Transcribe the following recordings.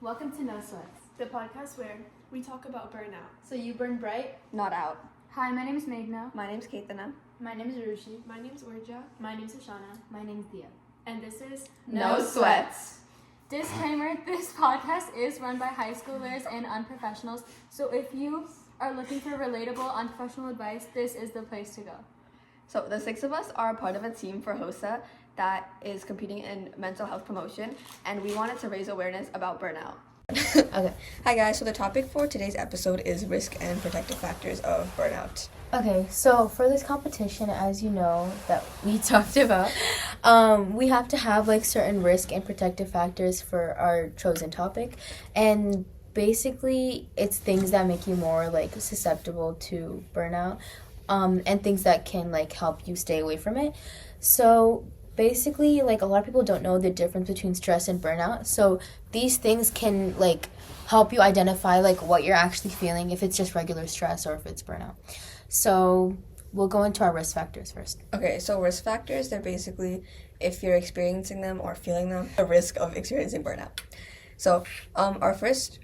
Welcome to No Sweats, the podcast where we talk about burnout. so you burn bright. Not out. Hi, my name is Meghna. My name's Kaitana. My name is Arushi. My name's Urja, My name is Ashana. My name is Dia. and this is No sweats. Disclaimer, this podcast is run by high schoolers and unprofessionals, so if you are looking for relatable, unprofessional advice, this is the place to go. So the six of us are a part of a team for HOSA that is competing in mental health promotion, and we wanted to raise awareness about burnout. Okay. Hi guys, so the topic for today's episode is risk and protective factors of burnout. Okay, so for this competition, as you know, that we talked about, we have to have like certain risk and protective factors for our chosen topic. And basically, it's things that make you more like susceptible to burnout, and things that can like help you stay away from it. So basically, like a lot of people don't know the difference between stress and burnout. So these things can like help you identify like what you're actually feeling, if it's just regular stress or if it's burnout. So we'll go into our risk factors first. Okay, so risk factors, they're basically if you're experiencing them or feeling them, the risk of experiencing burnout. So our first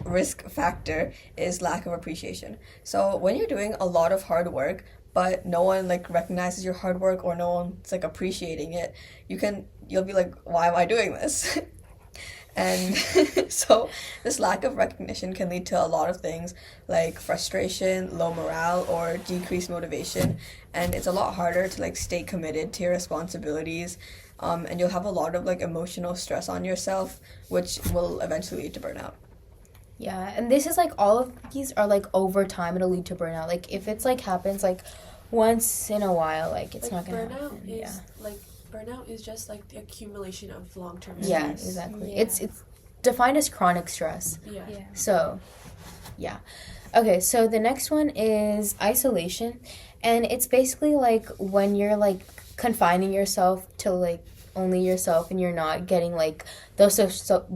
risk factor is lack of appreciation. So when you're doing a lot of hard work, but no one like recognizes your hard work or no one's like appreciating it, you'll be like, why am I doing this? And so this lack of recognition can lead to a lot of things like frustration, low morale, or decreased motivation. And it's a lot harder to like stay committed to your responsibilities. And you'll have a lot of like emotional stress on yourself, which will eventually lead to burnout. Yeah, and this is like all of these are like over time it'll lead to burnout. Like if it's like happens like once in a while, like it's not gonna happen. Burnout is just like the accumulation of long-term stress. Yeah, exactly. Yeah. It's defined as chronic stress. Yeah. So, yeah. Okay, so the next one is isolation, and it's basically like when you're like confining yourself to like only yourself, and you're not getting like those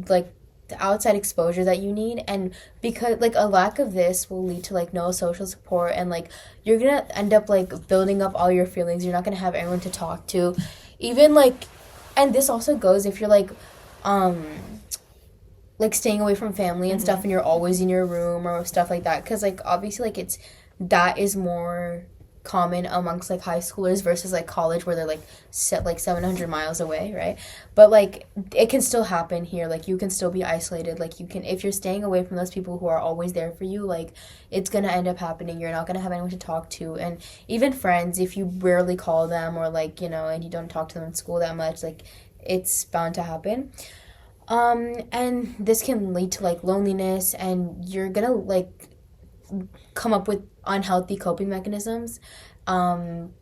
like the outside exposure that you need, and because like a lack of this will lead to like no social support, and like you're gonna end up like building up all your feelings. You're not gonna have anyone to talk to, even like, and this also goes if you're like staying away from family and stuff, and you're always in your room or stuff like that, because like obviously like that is more common amongst like high schoolers versus like college where they're like set like 700 miles away, right? But like it can still happen here. Like you can still be isolated. Like you can, if you're staying away from those people who are always there for you, like it's gonna end up happening. You're not gonna have anyone to talk to, and even friends, if you rarely call them or like, you know, and you don't talk to them in school that much, like it's bound to happen. And this can lead to like loneliness, and you're gonna like come up with unhealthy coping mechanisms. And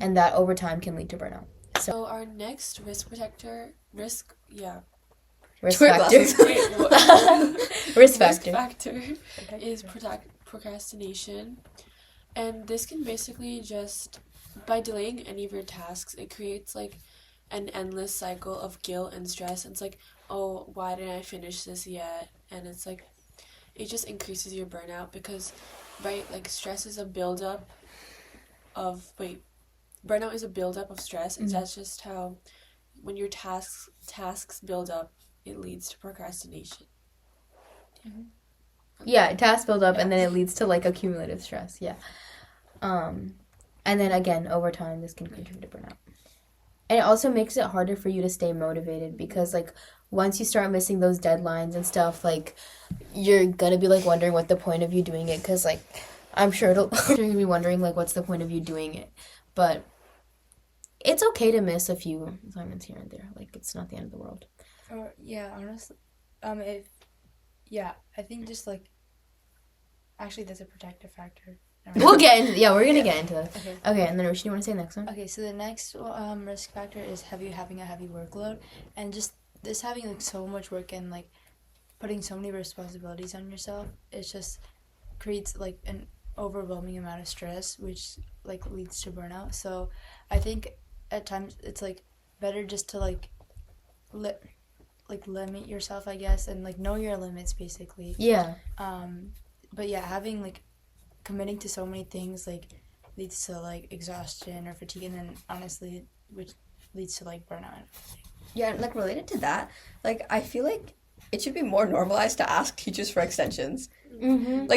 that over time can lead to burnout. So our next risk factor Risk risk factor factor is procrastination. And this can basically just, by delaying any of your tasks, it creates like an endless cycle of guilt and stress. And it's like, oh, why didn't I finish this yet? And it's like, it just increases your burnout because, right, like stress is a buildup of, burnout is a buildup of stress, and that's just how, when your tasks build up, it leads to procrastination. Yeah, tasks build up, and then it leads to like accumulative stress. Yeah. And then again, over time, this can contribute to burnout. And it also makes it harder for you to stay motivated because, like, once you start missing those deadlines and stuff, like, you're gonna be, like, wondering what the point of you doing it. Because, like, I'm sure you're gonna be wondering, like, what's the point of you doing it. But it's okay to miss a few assignments here and there. Like, it's not the end of the world. Honestly, I think just, like, actually, that's a protective factor. We'll get into, we're gonna get into that. Okay, and then Rishi, you want to say the next one? Okay, so the next risk factor is having a heavy workload, and just this having like so much work and like putting so many responsibilities on yourself, it just creates like an overwhelming amount of stress, which like leads to burnout. So I think at times it's like better just to like limit yourself, I guess, and like know your limits basically. Yeah. But yeah, having like committing to so many things like leads to like exhaustion or fatigue, and then honestly which leads to like burnout. Yeah, like related to that, like I feel like it should be more normalized to ask teachers for extensions. Mm-hmm.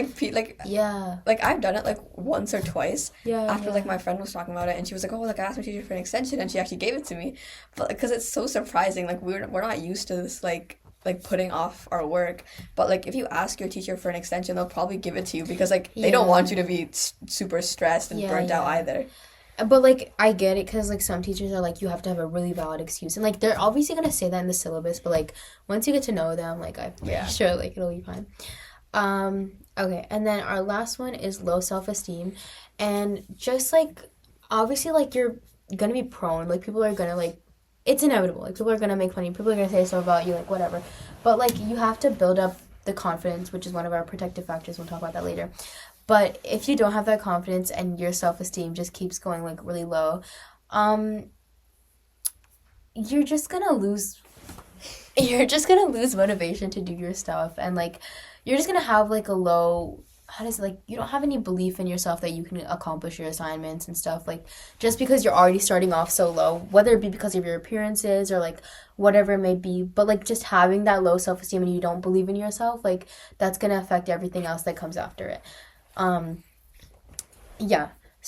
Yeah. Like I've done it like once or twice. Yeah. After like my friend was talking about it, and she was like, "Oh, like I asked my teacher for an extension," and she actually gave it to me. But because it's so surprising, like we're not used to this like putting off our work. But like if you ask your teacher for an extension, they'll probably give it to you because like they don't want you to be super stressed and burnt out either. But like I get it because like some teachers are like you have to have a really valid excuse, and like they're obviously gonna say that in the syllabus, but like once you get to know them, like I'm pretty sure like it'll be fine. Okay, and then our last one is low self-esteem, and just like obviously like you're gonna be prone, like people are gonna like, it's inevitable, like people are gonna make fun of you, people are gonna say stuff about you, like whatever, but like you have to build up the confidence, which is one of our protective factors. We'll talk about that later. But if you don't have that confidence and your self-esteem just keeps going like really low, you're just gonna lose motivation to do your stuff, and like you're just gonna have like a low, you don't have any belief in yourself that you can accomplish your assignments and stuff, like just because you're already starting off so low, whether it be because of your appearances or like whatever it may be, but like just having that low self-esteem and you don't believe in yourself, like that's gonna affect everything else that comes after it.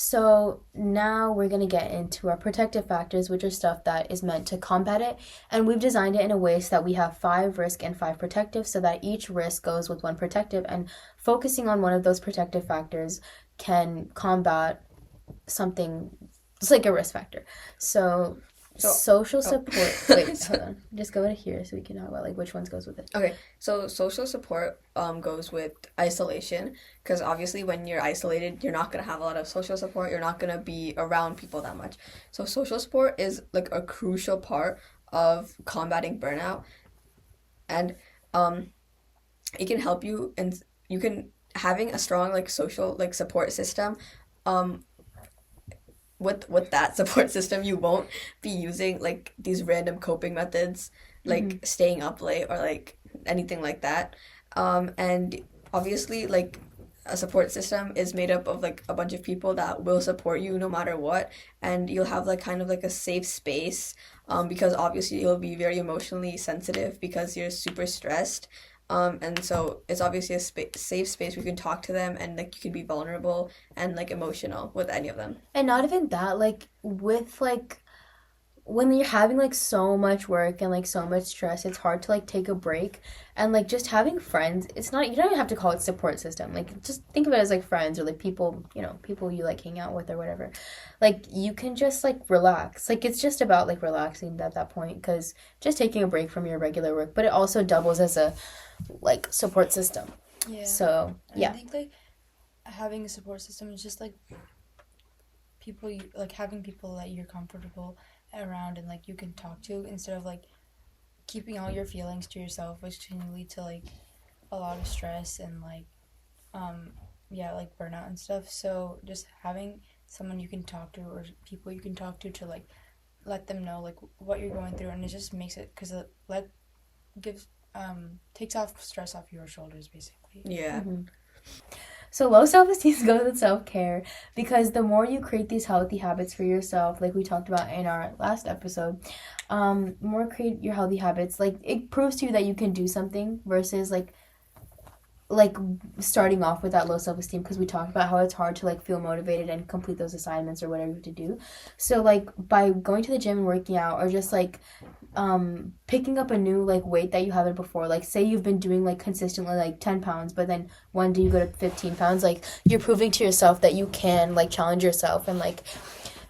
So now we're going to get into our protective factors, which are stuff that is meant to combat it. And we've designed it in a way so that we have 5 risk and 5 protective, so that each risk goes with 1 protective, and focusing on one of those protective factors can combat something. It's like a risk factor. So social support. Wait, hold on. Just go to here so we can talk about like which ones goes with it. Okay, so social support goes with isolation, because obviously when you're isolated, you're not gonna have a lot of social support. You're not gonna be around people that much. So social support is like a crucial part of combating burnout, and it can help you, and you can having a strong like social like support system. With that support system, you won't be using like these random coping methods like staying up late or like anything like that. And obviously like a support system is made up of like a bunch of people that will support you no matter what, and you'll have like kind of like a safe space, because obviously you'll be very emotionally sensitive because you're super stressed. And so it's obviously a safe space where you can talk to them, and like you can be vulnerable and like emotional with any of them. And not even that, like with like when you're having like so much work and like so much stress, it's hard to like take a break, and like just having friends, it's not, you don't even have to call it support system, like just think of it as like friends or like people you like hang out with or whatever. Like you can just like relax, like it's just about like relaxing at that point, because just taking a break from your regular work, but it also doubles as a like support system. Yeah. So yeah, I think like having a support system is just like having people that you're comfortable around and like you can talk to, instead of like keeping all your feelings to yourself, which can lead to like a lot of stress and like like burnout and stuff. So just having someone you can talk to, or people you can talk to like let them know like what you're going through, and it just makes it, because it takes off stress off your shoulders basically. Yeah. So low self-esteem goes with self-care, because the more you create these healthy habits for yourself, like we talked about in our last episode, more create your healthy habits, like it proves to you that you can do something, versus like starting off with that low self-esteem, because we talked about how it's hard to like feel motivated and complete those assignments or whatever you have to do. So like by going to the gym and working out, or just like picking up a new like weight that you haven't before, like say you've been doing like consistently like 10 pounds, but then one day you go to 15 pounds, like you're proving to yourself that you can like challenge yourself, and like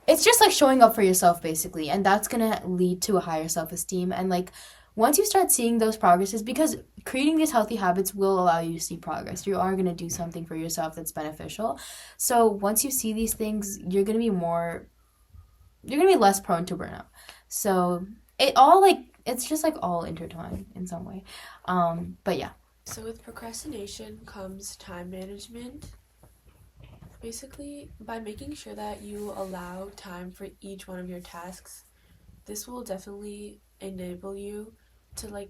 it's just like showing up for yourself basically, and that's gonna lead to a higher self-esteem. And like once you start seeing those progresses, because creating these healthy habits will allow you to see progress, you are going to do something for yourself that's beneficial. So once you see these things, you're going to be less prone to burnout. So it all like, it's just like all intertwined in some way. But yeah. So with procrastination comes time management. Basically, by making sure that you allow time for each one of your tasks, this will definitely enable you to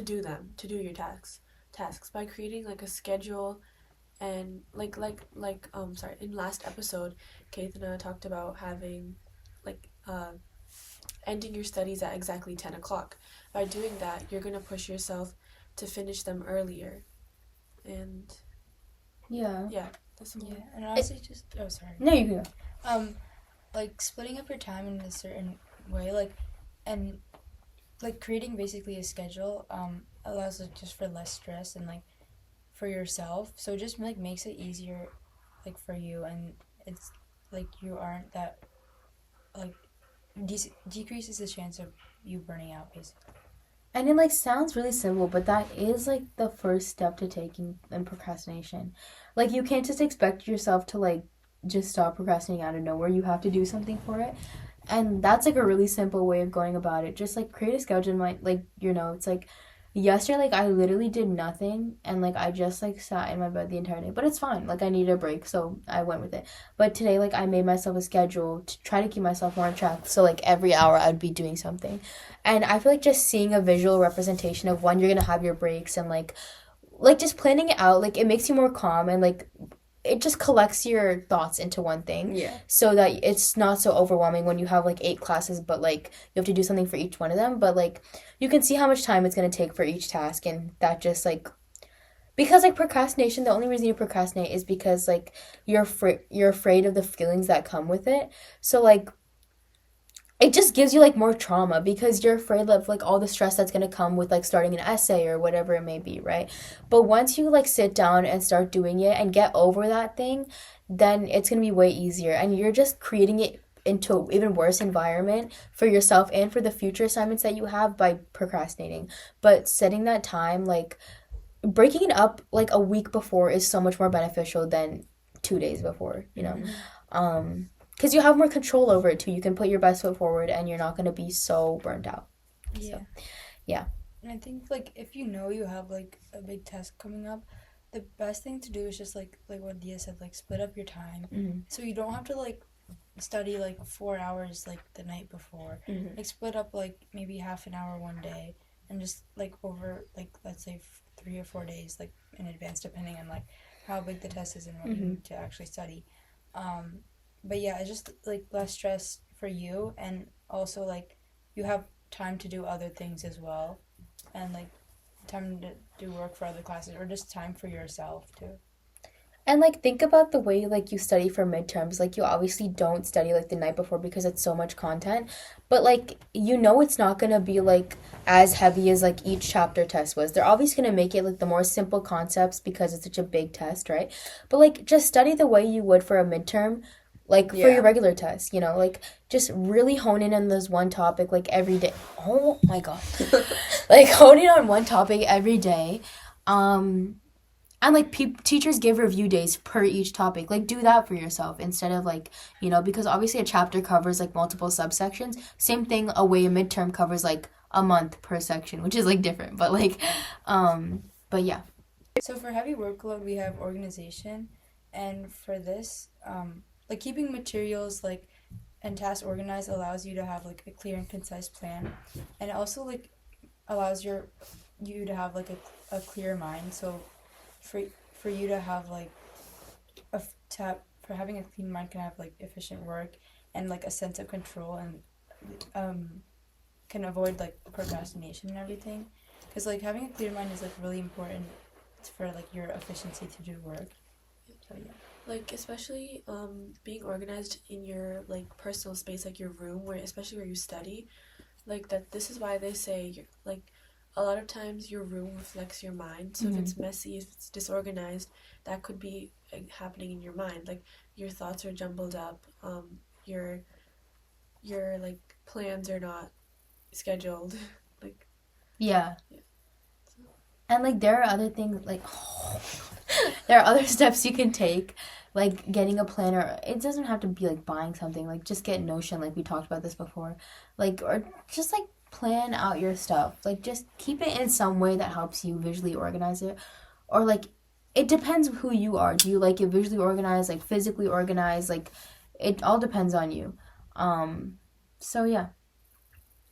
do your tasks by creating like a schedule. And in last episode, Kaithana talked about having like ending your studies at exactly 10 o'clock. By doing that, you're going to push yourself to finish them earlier. And Yeah. that's the Yeah, and honestly, just sorry. No, you go. Like splitting up your time in a certain way, like, and like creating basically a schedule, allows it just for less stress and like for yourself. So it just like makes it easier, like for you, and it's like you aren't that like decreases the chance of you burning out basically. And it like sounds really simple, but that is like the first step to taking in procrastination. Like you can't just expect yourself to like just stop procrastinating out of nowhere. You have to do something for it. And that's like a really simple way of going about it. Just like create a schedule in my like your notes. Like yesterday, like I literally did nothing and like I just like sat in my bed the entire day. But it's fine. Like I needed a break, so I went with it. But today, like I made myself a schedule to try to keep myself more on track. So like every hour I'd be doing something. And I feel like just seeing a visual representation of when you're gonna have your breaks and like just planning it out, like it makes you more calm and like it just collects your thoughts into one thing. Yeah. So that it's not so overwhelming when you have like 8 classes, but like you have to do something for each one of them. But like you can see how much time it's gonna take for each task, and that just like because like procrastination, the only reason you procrastinate is because like you're afraid of the feelings that come with it. So like it just gives you like more trauma because you're afraid of like all the stress that's going to come with like starting an essay or whatever it may be, right? But once you like sit down and start doing it and get over that thing, then it's going to be way easier, and you're just creating it into an even worse environment for yourself and for the future assignments that you have by procrastinating. But setting that time, like breaking it up like a week before is so much more beneficial than 2 days before, you know. Because you have more control over it too. You can put your best foot forward and you're not going to be so burnt out. Yeah. So, yeah. And I think like if you know you have like a big test coming up, the best thing to do is just like what Dia said, like split up your time. Mm-hmm. So you don't have to like study like 4 hours like the night before. Mm-hmm. Like split up like maybe half an hour one day and just like over like let's say 3 or 4 days like in advance, depending on like how big the test is and what you need to actually study. But yeah, it's just like less stress for you, and also like you have time to do other things as well, and like time to do work for other classes or just time for yourself too. And like think about the way like you study for midterms. Like you obviously don't study like the night before because it's so much content. But like you know it's not gonna be like as heavy as like each chapter test was. They're obviously gonna make it like the more simple concepts because it's such a big test, right? But like just study the way you would for a midterm, like for your regular test, you know, like just really hone in on this one topic like every day. Oh my god. Like hone in on one topic every day. And, like, teachers give review days per each topic. Like, do that for yourself instead of, like, you know, because obviously a chapter covers, like, multiple subsections. Same thing, a midterm covers, like, a month per section, which is, like, different. But, like, but, yeah. So for heavy workload, we have organization. And for this, like, keeping materials, like, and tasks organized allows you to have, like, a clear and concise plan. And it also, like, allows you to have, like, a clear mind. So for you to have like for having a clean mind can have like efficient work and like a sense of control, and can avoid like procrastination and everything, because like having a clear mind is like really important for like your efficiency to do work. So yeah, like especially being organized in your like personal space, like your room, where especially where you study, like that this is why they say like a lot of times your room reflects your mind. So if it's messy, if it's disorganized, that could be happening in your mind. Like your thoughts are jumbled up. Your like plans are not scheduled. Like Yeah. And like there are other things like there are other steps you can take, like getting a planner. It doesn't have to be like buying something. Like just get Notion, like we talked about this before. Like or just like plan out your stuff. Like just keep it in some way that helps you visually organize it. Or like it depends who you are. Do you like it visually organized, like physically organized? Like it all depends on you. So yeah.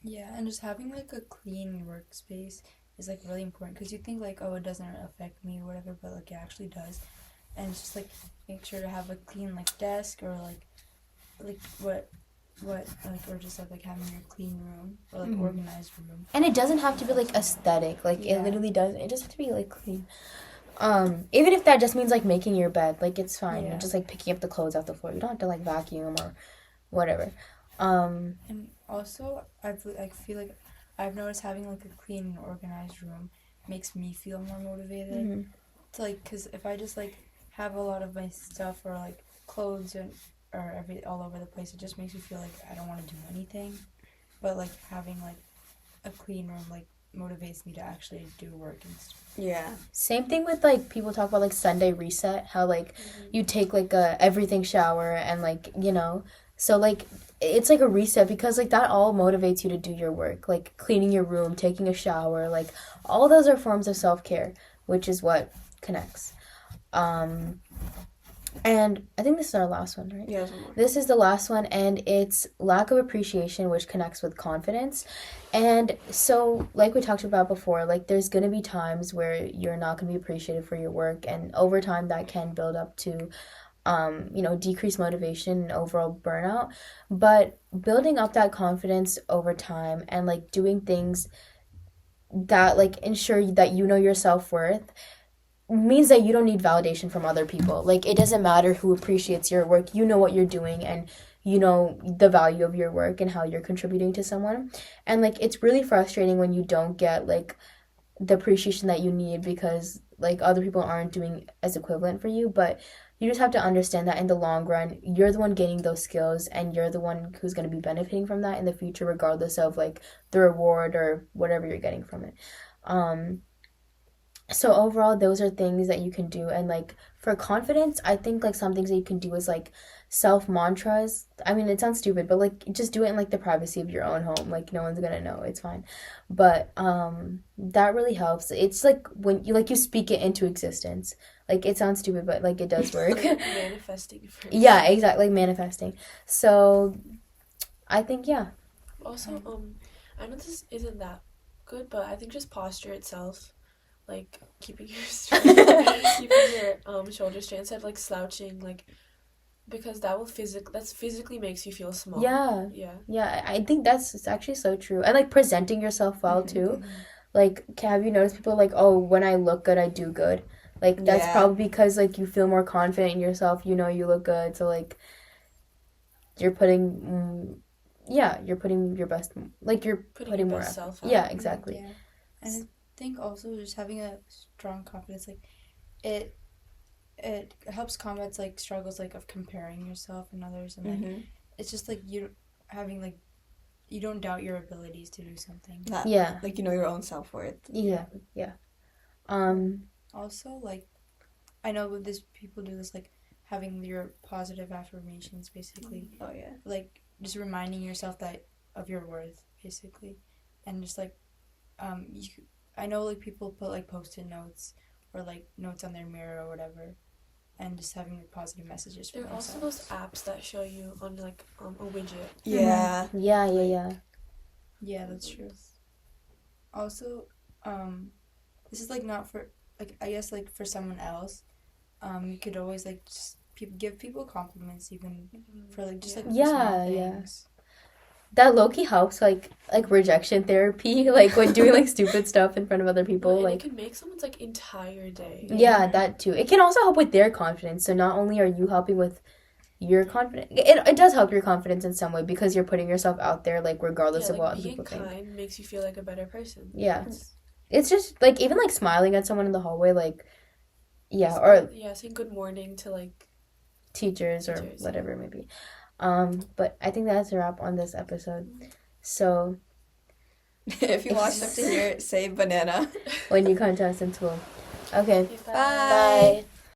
Yeah, and just having like a clean workspace is like really important, because you think like, oh, it doesn't affect me or whatever, but like it actually does. And it's just like make sure to have a clean like desk or like what what like or just like having your clean room or like organized room. And it doesn't have to be like aesthetic. Like it literally does. It just has to be like clean. Even if that just means like making your bed, like it's fine. You're just like picking up the clothes off the floor. You don't have to like vacuum or whatever. And also I feel like I've noticed having like a clean and organized room makes me feel more motivated to like, because if I just like have a lot of my stuff or like clothes or all over the place, it just makes me feel like I don't want to do anything. But like having like a clean room like motivates me to actually do work and stuff. Yeah. Same thing with like people talk about like Sunday reset, how like you take like a everything shower and like, you know, so like it's like a reset because like that all motivates you to do your work, like cleaning your room, taking a shower, like all those are forms of self-care, which is what connects. And I think this is our last one, right? Yeah. This is the last one, and it's lack of appreciation, which connects with confidence. And so, like we talked about before, like there's going to be times where you're not going to be appreciated for your work, and over time that can build up to, decreased motivation and overall burnout. But building up that confidence over time and like doing things that like ensure that you know your self-worth means that you don't need validation from other people. Like it doesn't matter who appreciates your work. You know what you're doing and you know the value of your work and how you're contributing to someone. And like it's really frustrating when you don't get like the appreciation that you need because like other people aren't doing as equivalent for you. But you just have to understand that in the long run, you're the one gaining those skills and you're the one who's going to be benefiting from that in the future, regardless of like the reward or whatever you're getting from it. So overall, those are things that you can do. And like for confidence, I think like some things that you can do is like self mantras. I mean, it sounds stupid, but like just do it in like the privacy of your own home. Like no one's gonna know. It's fine. But that really helps. It's like when you speak it into existence. Like it sounds stupid, but like it does work. Like manifesting first. Yeah, exactly. Like manifesting. So I think Also, I know this isn't that good, but I think just posture itself, like keeping your shoulders straight instead of like slouching, like because that physically makes you feel small. Yeah, I think it's actually so true. And like presenting yourself well too. Like have you noticed people like, oh, when I look good I do good? Like that's probably because like you feel more confident in yourself, you know you look good, so like you're putting your best, like you're putting more effort. Yeah, exactly. Yeah. And I think also just having a strong confidence, like it helps combat like struggles like of comparing yourself and others, and like it's just like you don't doubt your abilities to do something. Like you know your own self-worth. Yeah. Also, like I know with this people do this like having your positive affirmations basically. Oh yeah. Like just reminding yourself that of your worth basically, and just like I know like people put like post-it notes or like notes on their mirror or whatever, and just having like positive messages for There are themselves. also those apps that show you on like a widget. Yeah. Yeah, that's true. Also, this is like not for like I guess like for someone else, you could always like just give people compliments even for like just like small things. That low-key helps like rejection therapy, like when doing like stupid stuff in front of other people. And like it can make someone's like entire day. Yeah, that too. It can also help with their confidence. So not only are you helping with your confidence, it does help your confidence in some way because you're putting yourself out there, like regardless of what other people think. Being kind makes you feel like a better person. Yeah, it's just like even like smiling at someone in the hallway, like saying good morning to like teachers or whatever it may be. But I think that's a wrap on this episode. So if you watch something here, say banana when you come to us in school. Okay. Bye.